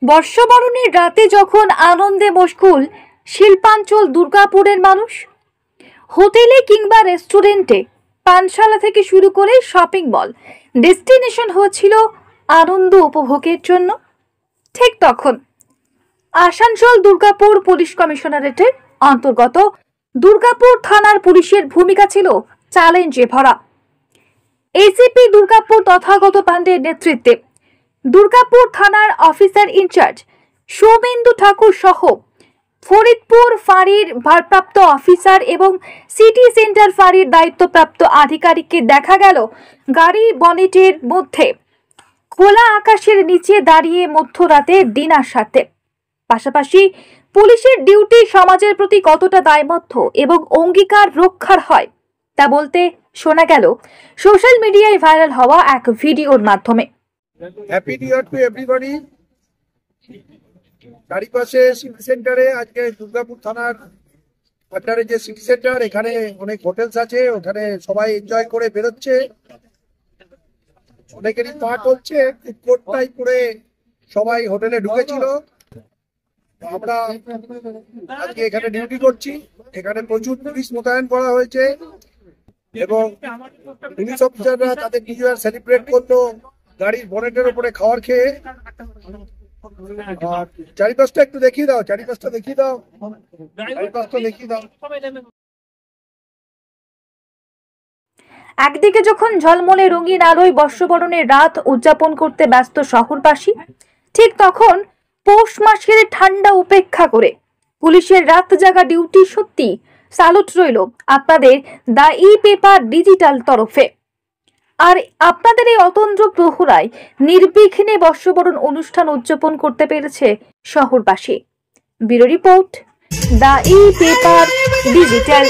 বর্ষবরণের রাতে যখন আনন্দে মশগুল শিল্পাঞ্চল দুর্গাপুরের মানুষ, হোটেলে কিংবা রেস্টুরেন্টে, পানশালা থেকে শুরু করে শপিং মল ডেস্টিনেশন হয়েছিল আনন্দ উপভোগের জন্য, ঠিক তখন আসানসোল দুর্গাপুর পুলিশ কমিশনারেটের অন্তর্গত দুর্গাপুর থানার পুলিশের ভূমিকা ছিল চ্যালেঞ্জে ভরা। এসিপি দুর্গাপুর তথাগত পাণ্ডের নেতৃত্বে দুর্গাপুর থানার অফিসার ইনচার্জ সৌমেন্দু ঠাকুর সহ ফরিদপুর ফাঁড়ির ভারপ্রাপ্ত অফিসার এবং সিটি সেন্টার ফাঁড়ির দায়িত্বপ্রাপ্ত আধিকারিককে দেখা গেল গাড়ি বনেটের মধ্যে খোলা আকাশের নিচে দাঁড়িয়ে মধ্যরাতে ডিনার সারতে। পাশাপাশি পুলিশের ডিউটি সমাজের প্রতি কতটা দায়বদ্ধ এবং অঙ্গীকার রক্ষার হয় তা বলতে শোনা গেল সোশ্যাল মিডিয়ায় ভাইরাল হওয়া এক ভিডিওর মাধ্যমে। Happy new year to everybody. চারিপাশে সিটি সেন্টারে আজকে দুর্গাপুর থানার আন্ডারে যে সিটি সেন্টার, এখানে অনেক হোটেলস আছে, ওখানে সবাই এনজয় করে বেরোচ্ছে, অনেকেরই পার্ট হচ্ছে। কোটটাই পরে সবাই হোটেলে ঢুকেছিল। আমরা আজকে এখানে ডিউটি করছি। এখানে প্রচুর পুলিশ মোতায়েন করা হয়েছে এবং পুলিশ অফিসাররা তাদের নিউ ইয়ার সেলিব্রেট করলো গাড়ির বনেটের উপরে খাবার খেয়ে। চারিপাশটা একটু দেখিয়ে দাও, চারিপাশটা দেখিয়ে দাও, চারিপাশটা দেখিয়ে দাও। একদিকে যখন ঝলমলে রঙিন আলোয় বর্ষবরণের রাত উদযাপন করতে ব্যস্ত শহরবাসী, ঠিক তখন পৌষ মাসের ঠান্ডা উপেক্ষা করে পুলিশের রাত জাগা ডিউটি সত্যি স্যালুট রইল আপনাদের দ্য ই পেপার ডিজিটাল তরফে। আর আপনাদের এই অতন্দ্র প্রহরায় নির্বিঘ্নে বর্ষবরণ অনুষ্ঠান উদযাপন করতে পেরেছে শহরবাসী। Bureau report, the e paper digital.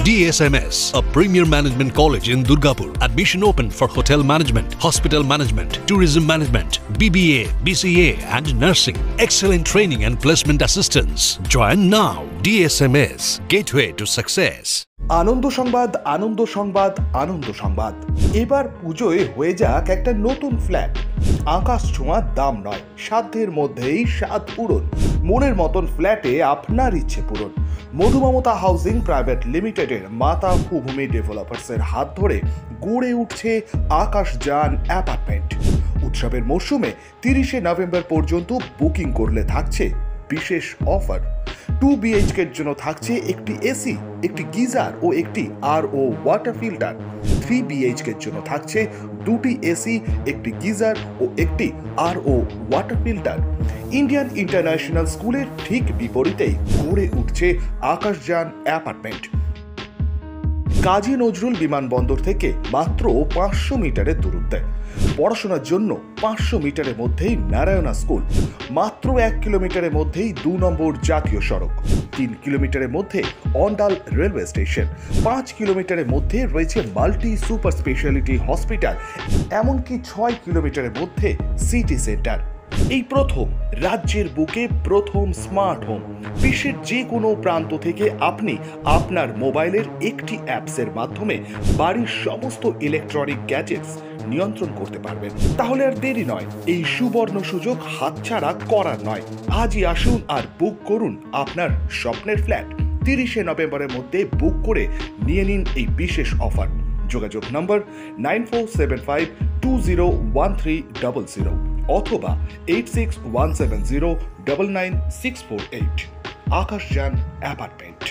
DSMS, a premier management college in Durgapur. Admission open for hotel management, hospital management, tourism management, BBA, BCA and nursing. Excellent training and placement assistance. Join now. DSMS, gateway to success. আনন্দ সংবাদ, আনন্দ সংবাদ, আনন্দ সংবাদ। এবার পুজোয় হয়ে যাক একটা নতুন flat. আকাশ ছোঁয়ার দাম নয়, সাধ্যের মধ্যেই স্বাদ পূরণ। মনের মতন ফ্ল্যাটে আপনার ইচ্ছে পূরণ। মধুমমতা হাউজিং প্রাইভেট লিমিটেডের মাতা ভূমি ডেভেলপার্সের হাত ধরে গড়ে উঠছে আকাশযান অ্যাপার্টমেন্ট। উৎসবের মরশুমে 30শে নভেম্বর পর্যন্ত বুকিং করলে থাকছে বিশেষ অফার। 2 BHK এর জন্য থাকছে একটি এসি, একটি গিজার ও একটি RO ওয়াটার ফিল্টার। 3 BHK এর জন্য থাকছে 2টি এসি, একটি গিজার ও একটি RO water filter. Indian international স্কুলের ঠিক বিপরীতেই গড়ে উঠছে আকাশযান অ্যাপার্টমেন্ট। কাজী নজরুল বিমানবন্দর থেকে মাত্র 500 মিটারের দূরত্বে। পড়াশোনার জন্য 500 মিটারের মধ্যেই নারায়ণা স্কুল, মাত্র 1 কিলোমিটারের মধ্যেই 2 নম্বর জাতীয় সড়ক, 3 কিলোমিটারের মধ্যে অন্ডাল রেলওয়ে স্টেশন, 5 কিলোমিটারের মধ্যে রয়েছে মাল্টি সুপার স্পেশালিটি হসপিটাল, এমনকি 6 কিলোমিটারের মধ্যে সিটি সেন্টার। এই প্রথম রাজ্যের বুকে প্রথম স্মার্ট হোম। বিশ্বের যে কোনো প্রান্ত থেকে আপনি আপনার মোবাইলের একটি অ্যাপসের মাধ্যমে বাড়ির সমস্ত ইলেকট্রনিক গ্যাজেটস নিয়ন্ত্রণ করতে পারবেন। তাহলে আর দেরি নয়, এই সুবর্ণ সুযোগ হাতছাড়া করার নয়। আজই আসুন আর বুক করুন আপনার স্বপ্নের ফ্ল্যাট। 30শে নভেম্বরের মধ্যে বুক করে নিয়ে নিন এই বিশেষ অফার। যোগাযোগ নম্বর 9475201300 অথবা 8617099648। আকাশযান অ্যাপার্টমেন্ট।